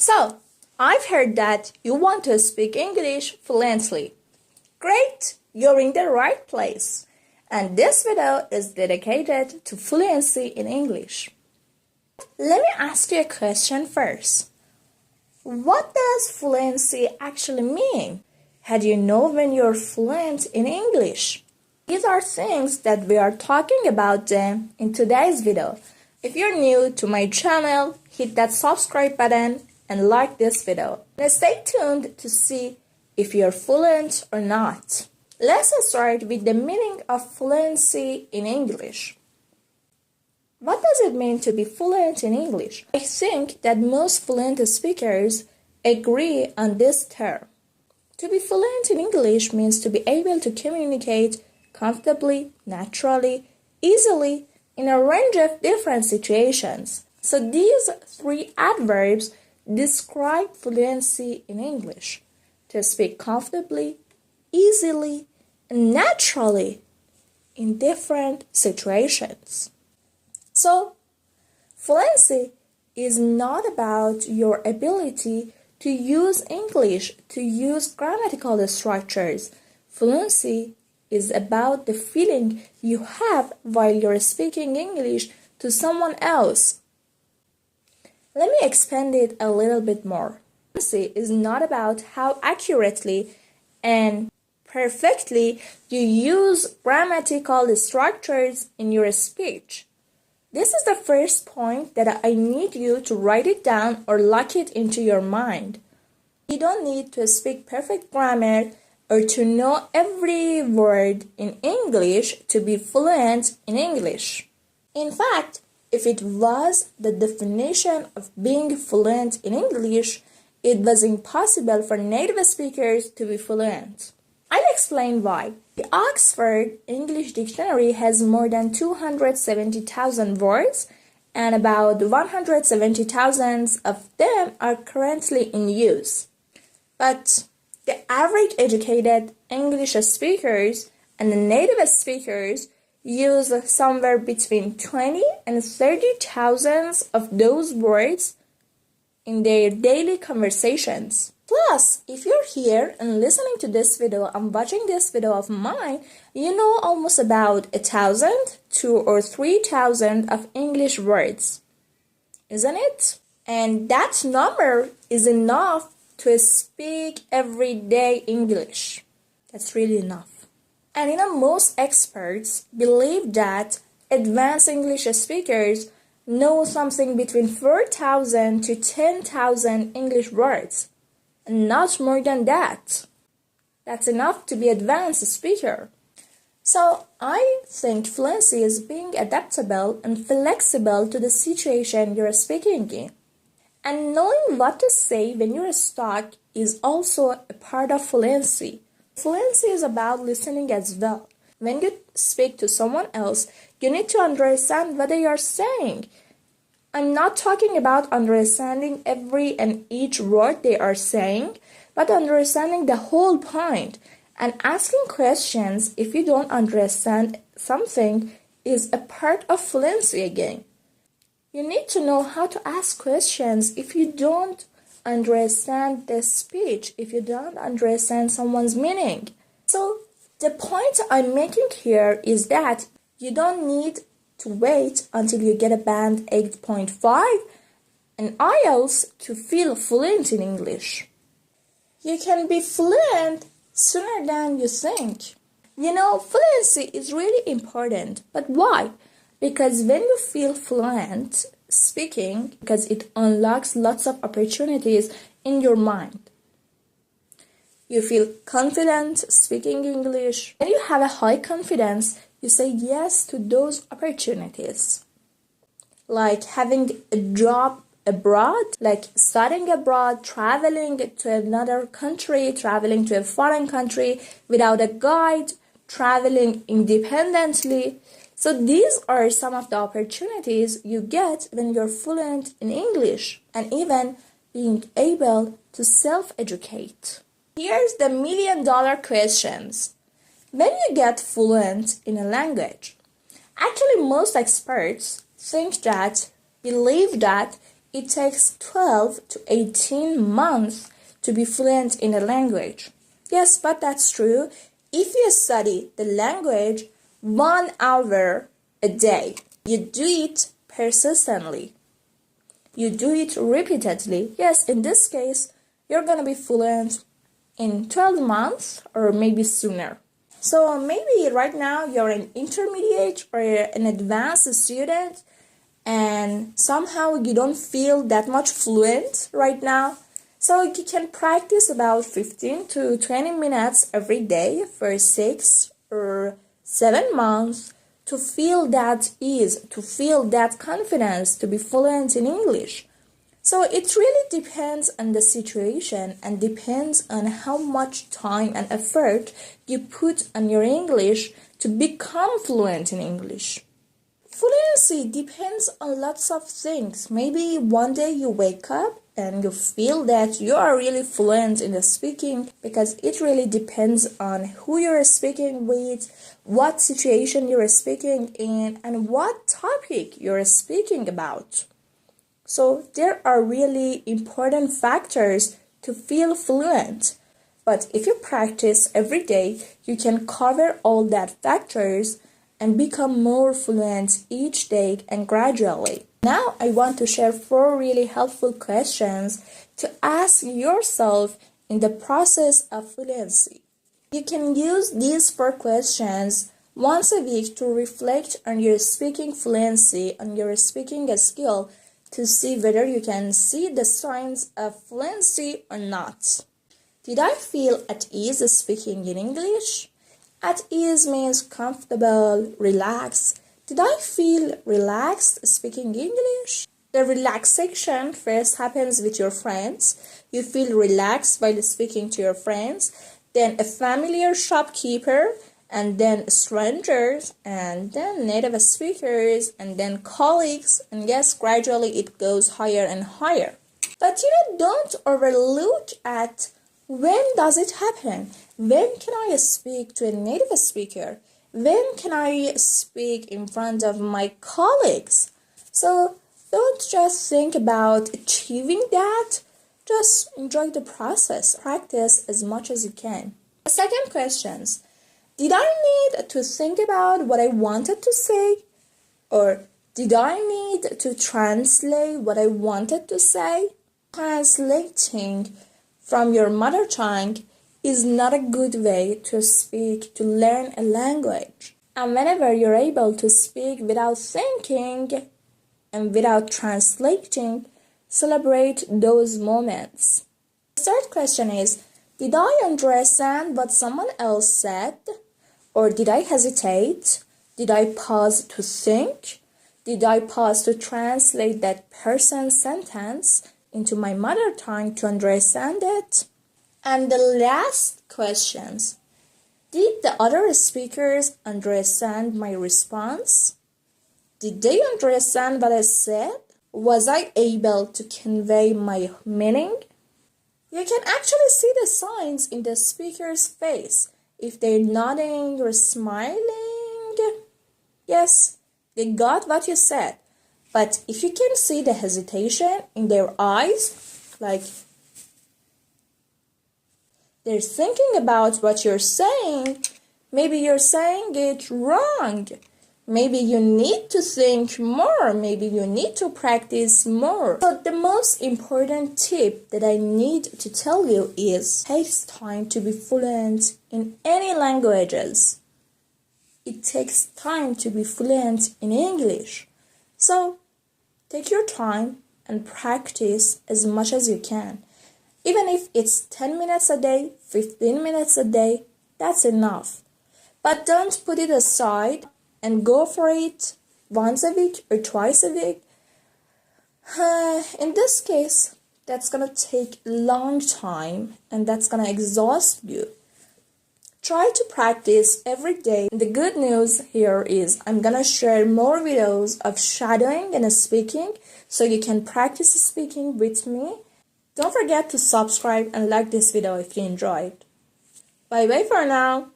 So, I've heard that you want to speak English fluently. Great, you're in the right place. And this video is dedicated to fluency in English. Let me ask you a question first. What does fluency actually mean? How do you know when you're fluent in English? These are things that we are talking about them in today's video. If you're new to my channel, hit that subscribe button and like this video. And stay tuned to see if you're fluent or not. Let's start with the meaning of fluency in English. What does it mean to be fluent in English? I think that most fluent speakers agree on this term. To be fluent in English means to be able to communicate comfortably, naturally, easily, in a range of different situations. So these three adverbs describe fluency in English: to speak comfortably, easily, and naturally in different situations. So, fluency is not about your ability to use English, to use grammatical structures. Fluency is about the feeling you have while you're speaking English to someone else. Let me expand it a little bit more. Fluency is not about how accurately and perfectly you use grammatical structures in your speech. This is the first point that I need you to write it down or lock it into your mind. You don't need to speak perfect grammar or to know every word in English to be fluent in English. In fact, if it was the definition of being fluent in English, it was impossible for native speakers to be fluent. I'll explain why. The Oxford English Dictionary has more than 270,000 words, and about 170,000 of them are currently in use. But the average educated English speakers and the native speakers use somewhere between 20 and 30,000 of those words in their daily conversations. Plus, if you're here and listening to this video and watching this video of mine, you know almost about 1,000, 2,000 or 3,000 of English words, isn't it? And that number is enough to speak everyday English. That's really enough. And most experts believe that advanced English speakers know something between 4,000 to 10,000 English words. Not more than that. That's enough to be an advanced speaker. So I think fluency is being adaptable and flexible to the situation you're speaking in. And knowing what to say when you're stuck is also a part of fluency. Fluency is about listening as well. When you speak to someone else, you need to understand what they are saying. I'm not talking about understanding every and each word they are saying, but understanding the whole point. And asking questions if you don't understand something is a part of fluency again. You need to know how to ask questions if you don't understand the speech, if you don't understand someone's meaning. So the point I'm making here is that you don't need to wait until you get a band 8.5 and IELTS to feel fluent in English. You can be fluent sooner than you think. Fluency is really important. But why? Because when you feel fluent speaking, because it unlocks lots of opportunities in your mind. You feel confident speaking English. When you have a high confidence, you say yes to those opportunities. Like having a job abroad, like studying abroad, traveling to another country, traveling to a foreign country without a guide, traveling independently. So these are some of the opportunities you get when you're fluent in English, and even being able to self-educate. Here's the million-dollar questions. When you get fluent in a language, actually most experts believe that it takes 12 to 18 months to be fluent in a language. Yes, but that's true. If you study the language 1 hour a day, you do it persistently, you do it repeatedly, yes, in this case, you're gonna be fluent in 12 months or maybe sooner. So maybe right now you're an intermediate or an advanced student and somehow you don't feel that much fluent right now. So you can practice about 15 to 20 minutes every day for 6 or 7 months to feel that ease, to feel that confidence to be fluent in English. So it really depends on the situation and depends on how much time and effort you put on your English to become fluent in English. Fluency depends on lots of things. Maybe one day you wake up and you feel that you are really fluent in the speaking, because it really depends on who you're speaking with, what situation you're speaking in, and what topic you're speaking about. So there are really important factors to feel fluent. But if you practice every day, you can cover all that factors and become more fluent each day and gradually. Now I want to share 4 really helpful questions to ask yourself in the process of fluency. You can use these 4 questions once a week to reflect on your speaking fluency, on your speaking skill, to see whether you can see the signs of fluency or not. Did I feel at ease speaking in English? At ease means comfortable, relaxed. Did I feel relaxed speaking English? The relaxation first happens with your friends. You feel relaxed while speaking to your friends, then a familiar shopkeeper, and then strangers, and then native speakers, and then colleagues, and yes, gradually it goes higher and higher. But don't overlook at when does it happen? When can I speak to a native speaker? When can I speak in front of my colleagues? So don't just think about achieving that. Just enjoy the process. Practice as much as you can. The second question. Did I need to think about what I wanted to say? Or did I need to translate what I wanted to say? Translating from your mother tongue is not a good way to speak, to learn a language. And whenever you're able to speak without thinking and without translating, celebrate those moments. The third question is, did I understand what someone else said? Or did I hesitate? Did I pause to think? Did I pause to translate that person's sentence into my mother tongue to understand it? And the last questions. Did the other speakers understand my response? Did they understand what I said? Was I able to convey my meaning? You can actually see the signs in the speaker's face. If they're nodding or smiling, yes, they got what you said. But if you can see the hesitation in their eyes, like they're thinking about what you're saying, maybe you're saying it wrong. Maybe you need to think more. Maybe you need to practice more. So the most important tip that I need to tell you is, it takes time to be fluent in any languages. It takes time to be fluent in English. So take your time and practice as much as you can. Even if it's 10 minutes a day, 15 minutes a day, that's enough. But don't put it aside and go for it once a week or twice a week. In this case, that's gonna take a long time and that's gonna exhaust you. Try to practice every day. The good news here is I'm gonna share more videos of shadowing and speaking so you can practice speaking with me. Don't forget to subscribe and like this video if you enjoyed. Bye bye for now.